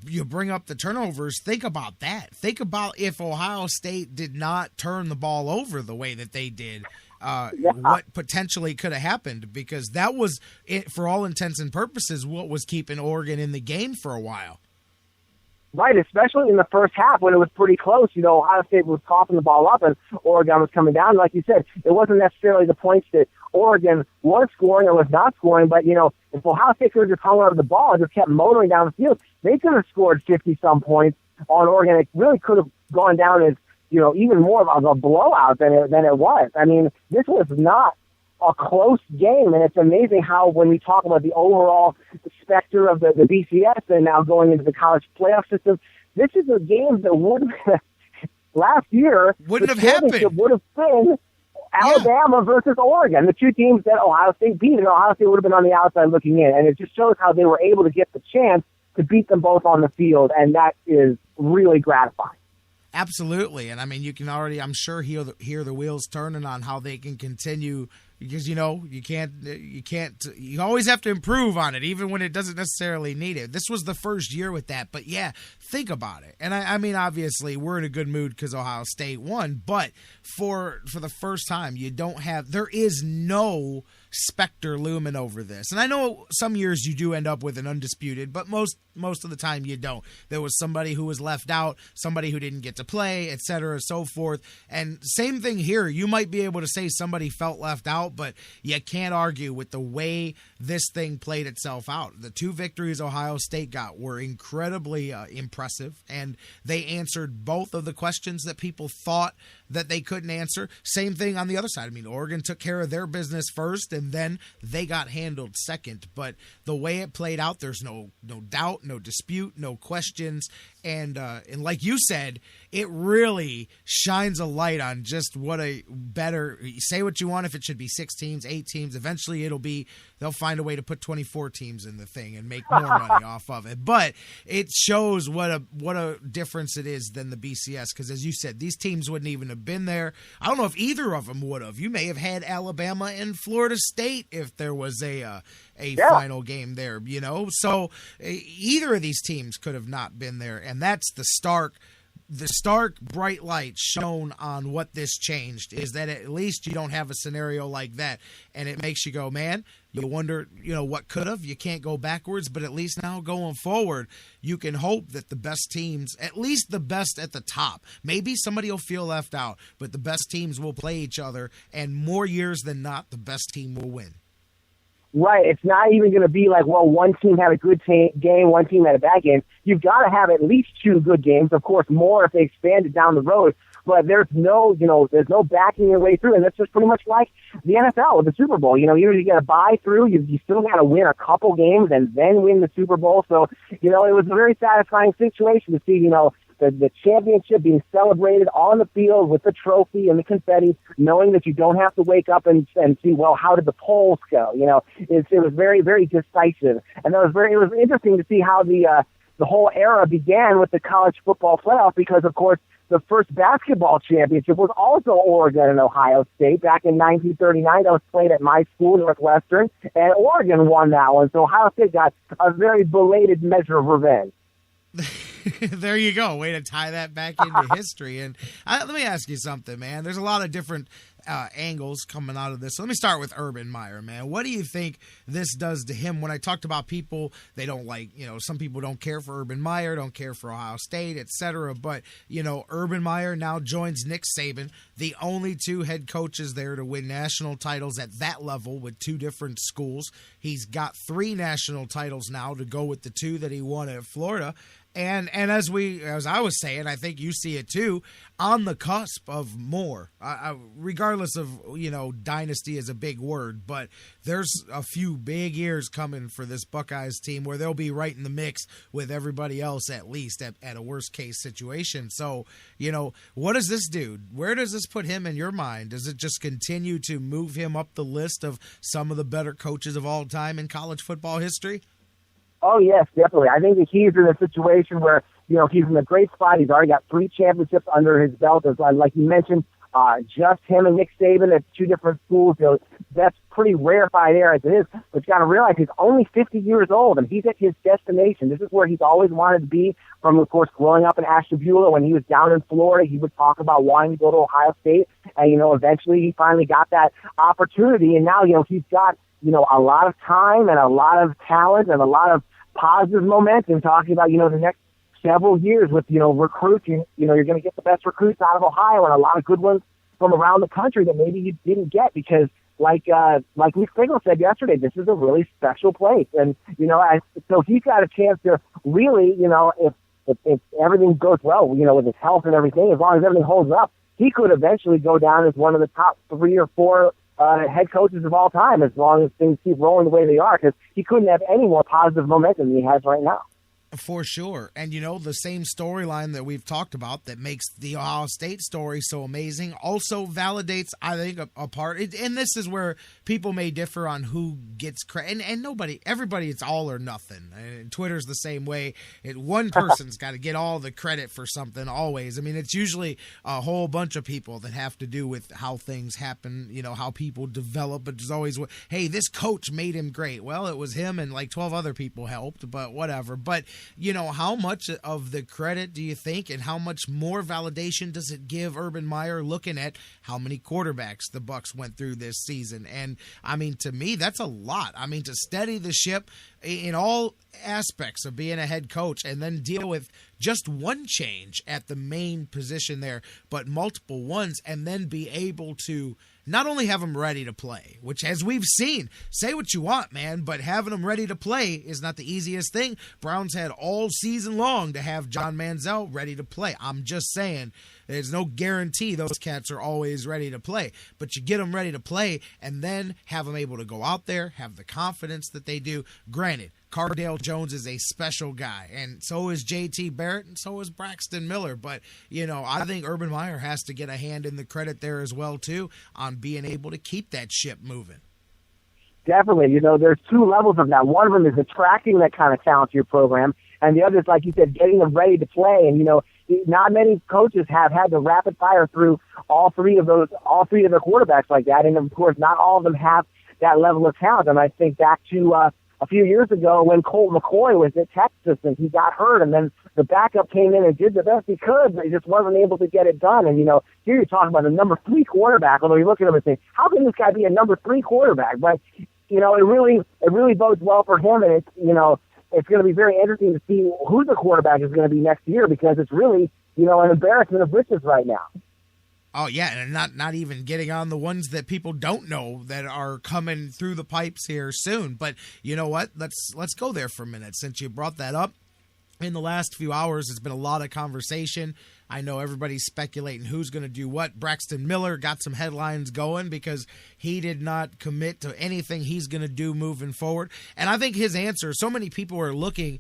you bring up the turnovers. Think about that. Think about if Ohio State did not turn the ball over the way that they did. What potentially could have happened, because that was, for all intents and purposes, what was keeping Oregon in the game for a while. Right, especially in the first half when it was pretty close. Ohio State was coughing the ball up and Oregon was coming down. Like you said, it wasn't necessarily the points that Oregon was scoring or was not scoring, but, if Ohio State could have just hung on to the ball and just kept motoring down the field, they could have scored 50-some points on Oregon. It really could have gone down as, even more of a blowout than it was. I mean, this was not a close game, and it's amazing how when we talk about the overall specter of the BCS and now going into the college playoff system, this is a game that would last year wouldn't have happened. Would have been Alabama versus Oregon, the two teams that Ohio State beat, and Ohio State would have been on the outside looking in, and it just shows how they were able to get the chance to beat them both on the field, and that is really gratifying. Absolutely, and I mean, you can already, I'm sure, hear the wheels turning on how they can continue, because you always have to improve on it, even when it doesn't necessarily need it. This was the first year with that, but yeah, think about it. And I mean, obviously, we're in a good mood because Ohio State won, but for the first time, there is no specter looming over this. And I know some years you do end up with an undisputed, but most of the time you don't. There was somebody who was left out, somebody who didn't get to play, etc., so forth. And same thing here. You might be able to say somebody felt left out, but you can't argue with the way this thing played itself out. The two victories Ohio State got were incredibly impressive, and they answered both of the questions that people thought that they couldn't answer. Same thing on the other side. I mean, Oregon took care of their business first, and then they got handled second. But the way it played out, there's no doubt, no dispute, no questions. And like you said, it really shines a light on just what a better, say what you want, if it should be 6 teams, 8 teams, eventually they'll find a way to put 24 teams in the thing and make more money off of it. But it shows what a difference it is than the BCS, because as you said, these teams wouldn't even have been there. I don't know if either of them would have. You may have had Alabama and Florida State if there was a final game there, So either of these teams could have not been there, and that's the stark bright light shown on what this changed, is that at least you don't have a scenario like that, and it makes you go, man, you wonder, what could have. You can't go backwards, but at least now going forward, you can hope that the best teams, at least the best at the top, maybe somebody will feel left out, but the best teams will play each other, and more years than not, the best team will win. Right. It's not even going to be like, well, one team had a good game, one team had a bad game. You've got to have at least 2 good games. Of course, more if they expand it down the road. But there's no backing your way through. And that's just pretty much like the NFL with the Super Bowl. Either you got to buy through, you still got to win a couple games and then win the Super Bowl. So, it was a very satisfying situation to see, the championship being celebrated on the field with the trophy and the confetti, knowing that you don't have to wake up and see, well, how did the polls go? It was very, very decisive. And it was interesting to see how the whole era began with the college football playoff, because, of course, the first basketball championship was also Oregon and Ohio State back in 1939. That was played at my school, Northwestern, and Oregon won that one. So Ohio State got a very belated measure of revenge. There you go. Way to tie that back into history. And let me ask you something, man. There's a lot of different angles coming out of this. So let me start with Urban Meyer, man. What do you think this does to him? When I talked about people, they don't like, some people don't care for Urban Meyer, don't care for Ohio State, etc. But, Urban Meyer now joins Nick Saban, the only 2 head coaches there to win national titles at that level with 2 different schools. He's got 3 national titles now to go with the 2 that he won at Florida. And as I was saying, I think you see it too, on the cusp of more. Regardless of, dynasty is a big word, but there's a few big years coming for this Buckeyes team where they'll be right in the mix with everybody else, at least at a worst case situation. So, what does this do? Where does this put him in your mind? Does it just continue to move him up the list of some of the better coaches of all time in college football history? Oh, yes, definitely. I think that he's in a situation where, he's in a great spot. He's already got 3 championships under his belt. As like you mentioned, just him and Nick Saban at two different schools. You know, that's pretty rarefied air as it is. But you got to realize he's only 50 years old, and he's at his destination. This is where he's always wanted to be. From, of course, growing up in Ashtabula, when he was down in Florida, he would talk about wanting to go to Ohio State. And, you know, eventually he finally got that opportunity. And now, you know, he's got, you know, a lot of time and a lot of talent and a lot of positive momentum talking about, you know, the next several years with, you know, recruits. You know, you're going to get the best recruits out of Ohio and a lot of good ones from around the country that maybe you didn't get because, like Nick Saban said yesterday, this is a really special place. And, you know, so he's got a chance to really, you know, if everything goes well, you know, with his health and everything, as long as everything holds up, he could eventually go down as one of the top 3 or 4 head coaches of all time, as long as things keep rolling the way they are, because he couldn't have any more positive momentum than he has right now. For sure. And, you know, the same storyline that we've talked about that makes the Ohio State story so amazing also validates, I think, a part. And this is where people may differ on who gets credit. And everybody, it's all or nothing. And Twitter's the same way. One person's got to get all the credit for something always. I mean, it's usually a whole bunch of people that have to do with how things happen, you know, how people develop. But there's always, hey, this coach made him great. Well, it was him and like 12 other people helped, but whatever. But you know, how much of the credit do you think and how much more validation does it give Urban Meyer looking at how many quarterbacks the Bucs went through this season? And, I mean, to me, that's a lot. I mean, to steady the ship in all aspects of being a head coach and then deal with just one change at the main position there, but multiple ones, and then be able to not only have them ready to play, which as we've seen, say what you want, man, but having them ready to play is not the easiest thing. Browns had all season long to have John Manziel ready to play. I'm just saying there's no guarantee those cats are always ready to play, but you get them ready to play and then have them able to go out there, have the confidence that they do. Granted, Cardale Jones is a special guy, and so is J.T. Barrett, and so is Braxton Miller. But, you know, I think Urban Meyer has to get a hand in the credit there as well, too, on being able to keep that ship moving. Definitely. You know, there's 2 levels of that. One of them is attracting that kind of talent to your program, and the other is, like you said, getting them ready to play. And, you know, not many coaches have had to rapid fire through all three of their quarterbacks like that. And, of course, not all of them have that level of talent. And I think back to a few years ago when Colt McCoy was at Texas and he got hurt, and then the backup came in and did the best he could, but he just wasn't able to get it done. And, you know, here you're talking about a number 3 quarterback, although you look at him and say, how can this guy be a number 3 quarterback? But, you know, it really bodes well for him, and it's, you know, it's going to be very interesting to see who the quarterback is going to be next year, because it's really, you know, an embarrassment of riches right now. Oh, yeah, and not even getting on the ones that people don't know that are coming through the pipes here soon. But you know what? Let's go there for a minute, since you brought that up. In the last few hours, there's been a lot of conversation. I know everybody's speculating who's going to do what. Braxton Miller got some headlines going because he did not commit to anything he's going to do moving forward. And I think his answer, so many people are looking,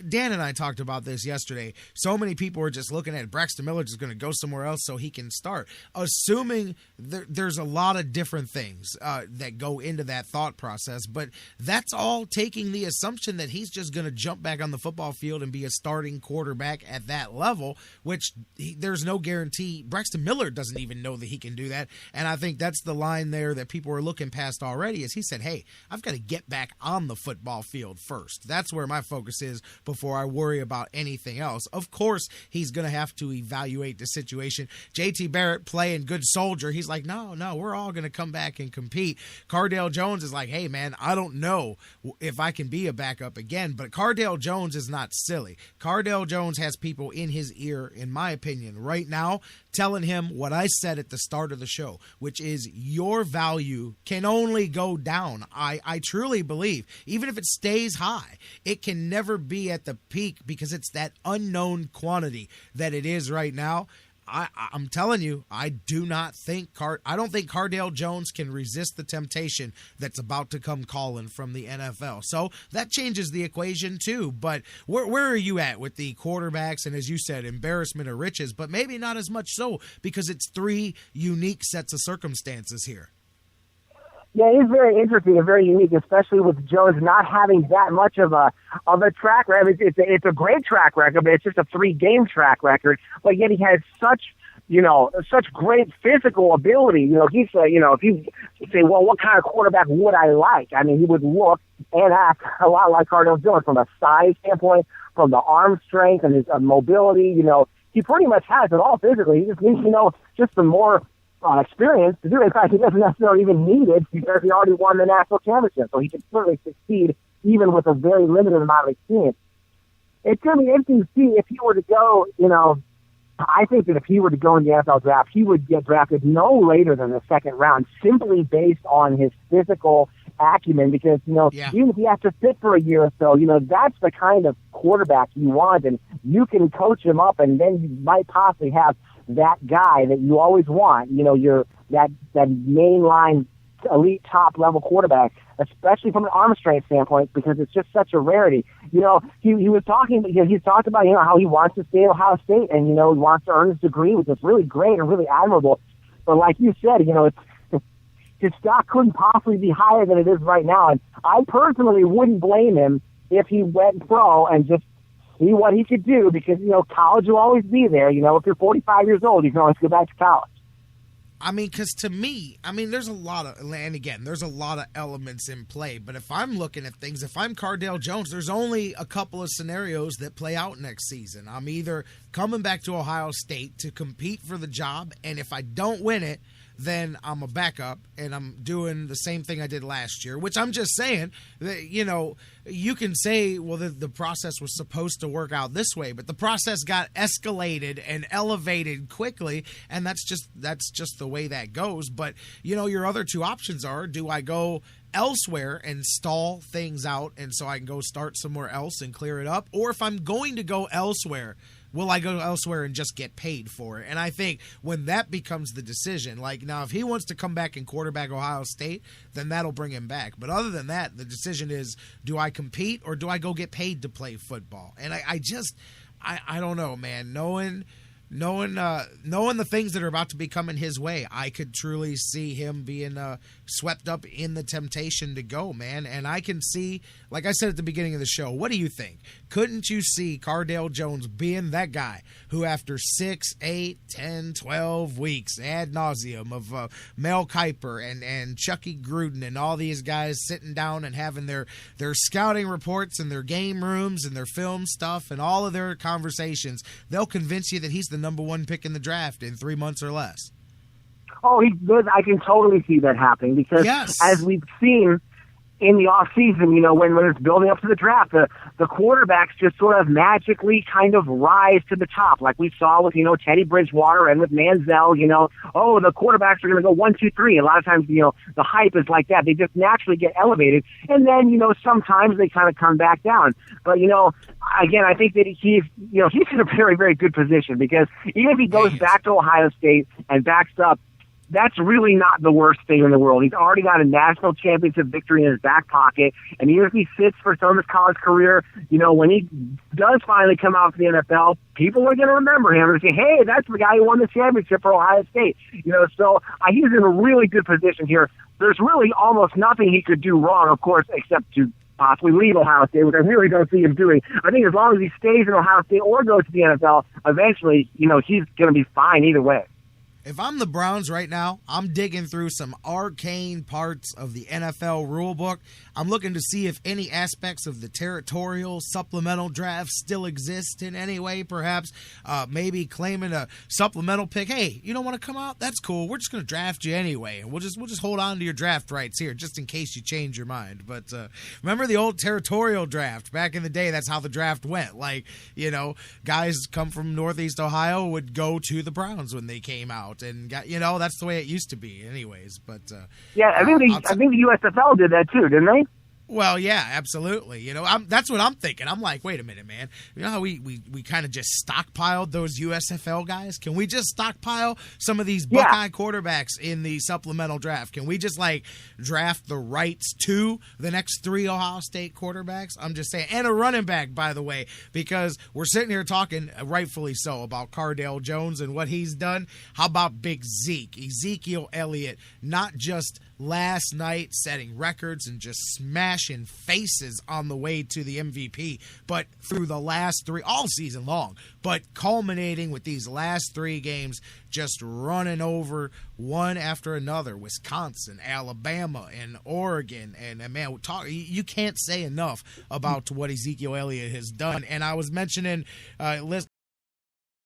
Dan and I talked about this yesterday, so many people are just looking at Braxton Miller just going to go somewhere else so he can start, assuming there's a lot of different things that go into that thought process. But that's all taking the assumption that he's just going to jump back on the football field and be a starting quarterback at that level, which there's no guarantee. Braxton Miller doesn't even know that he can do that. And I think that's the line there that people are looking past already, is he said, hey, I've got to get back on the football field first. That's where my focus is before I worry about anything else. Of course, he's going to have to evaluate the situation. J.T. Barrett playing good soldier. He's like, no, we're all going to come back and compete. Cardale Jones is like, hey, man, I don't know if I can be a backup again. But Cardale Jones is not silly. Cardale Jones has people in his ear, in my opinion, right now, telling him what I said at the start of the show, which is your value can only go down. I truly believe, even if it stays high, it can never be at the peak because it's that unknown quantity that it is right now. I'm telling you, I don't think Cardale Jones can resist the temptation that's about to come calling from the NFL. So that changes the equation too. But where are you at with the quarterbacks? And as you said, embarrassment of riches, but maybe not as much so because it's 3 unique sets of circumstances here. Yeah, it is very interesting and very unique, especially with Jones not having that much of a track record. It's a great track record, but it's just a 3-game track record. But yet he has such such great physical ability. He's, if you say, well, what kind of quarterback would I like? I mean, he would look and act a lot like Cardale Jones from a size standpoint, from the arm strength and his mobility. He pretty much has it all physically. He just needs, just some more experience to do it. In fact, he doesn't necessarily even need it because he already won the national championship. So he can certainly succeed even with a very limited amount of experience. It's going to be interesting to see if he were to go, I think that if he were to go in the NFL draft, he would get drafted no later than the second round, simply based on his physical acumen. Because, even if he has to sit for a year or so, that's the kind of quarterback you want, and you can coach him up, and then you might possibly have that guy that you always want. You're that mainline elite top level quarterback, especially from an arm strength standpoint, because it's just such a rarity. He was talking, he's talked about, how he wants to stay at Ohio State and, he wants to earn his degree, which is really great and really admirable. But like you said, his stock couldn't possibly be higher than it is right now. And I personally wouldn't blame him if he went pro and just see what he could do, because, college will always be there. If you're 45 years old, you can always go back to college. I mean, because to me, there's a lot of elements in play. But if I'm looking at things, if I'm Cardale Jones, there's only a couple of scenarios that play out next season. I'm either coming back to Ohio State to compete for the job, and if I don't win it, then I'm a backup, and I'm doing the same thing I did last year, which I'm just saying that, you can say, well, the process was supposed to work out this way, but the process got escalated and elevated quickly, and that's just the way that goes. But, your other two options are, do I go elsewhere and stall things out and so I can go start somewhere else and clear it up? Or if I'm going to go elsewhere, will I go elsewhere and just get paid for it? And I think when that becomes the decision, like now if he wants to come back and quarterback Ohio State, then that'll bring him back. But other than that, the decision is, do I compete or do I go get paid to play football? And I don't know, man. Knowing the things that are about to be coming his way, I could truly see him being swept up in the temptation to go, man. And I can see, like I said at the beginning of the show, what do you think? Couldn't you see Cardale Jones being that guy who after 6, 8, 10, 12 weeks ad nauseum of Mel Kiper and Chucky Gruden and all these guys sitting down and having their scouting reports and their game rooms and their film stuff and all of their conversations, they'll convince you that he's the number one pick in the draft in 3 months or less? Oh, he's good. I can totally see that happening because as we've seen in the off season, when it's building up to the draft, the quarterbacks just sort of magically kind of rise to the top, like we saw with, Teddy Bridgewater and with Manziel, the quarterbacks are going to go 1, 2, 3. A lot of times, the hype is like that. They just naturally get elevated. And then, sometimes they kind of come back down. But, again, I think that he's in a very, very good position because even if he goes back to Ohio State and backs up, that's really not the worst thing in the world. He's already got a national championship victory in his back pocket. And even if he sits for some of his college career, when he does finally come out to the NFL, people are going to remember him and say, hey, that's the guy who won the championship for Ohio State. So he's in a really good position here. There's really almost nothing he could do wrong, of course, except to possibly leave Ohio State, which I really don't see him doing. I think as long as he stays in Ohio State or goes to the NFL, eventually, he's going to be fine either way. If I'm the Browns right now, I'm digging through some arcane parts of the NFL rulebook. I'm looking to see if any aspects of the territorial supplemental draft still exist in any way, perhaps. Maybe claiming a supplemental pick. Hey, you don't want to come out? That's cool. We're just going to draft you anyway. And we'll just hold on to your draft rights here just in case you change your mind. But remember the old territorial draft? Back in the day, that's how the draft went. Like, guys come from Northeast Ohio would go to the Browns when they came out. And that's the way it used to be, anyways. But I think the USFL did that too, didn't they? Well, yeah, absolutely. That's what I'm thinking. I'm like, wait a minute, man. You know how we kind of just stockpiled those USFL guys? Can we just stockpile some of these Buckeye quarterbacks in the supplemental draft? Can we just draft the rights to the next 3 Ohio State quarterbacks? I'm just saying, and a running back, by the way, because we're sitting here talking, rightfully so, about Cardale Jones and what he's done. How about Big Zeke, Ezekiel Elliott, not just last night, setting records and just smashing faces on the way to the MVP. But through the last three, all season long, but culminating with these last three games, just running over one after another. Wisconsin, Alabama, and Oregon. And man, you can't say enough about what Ezekiel Elliott has done. And I was mentioning,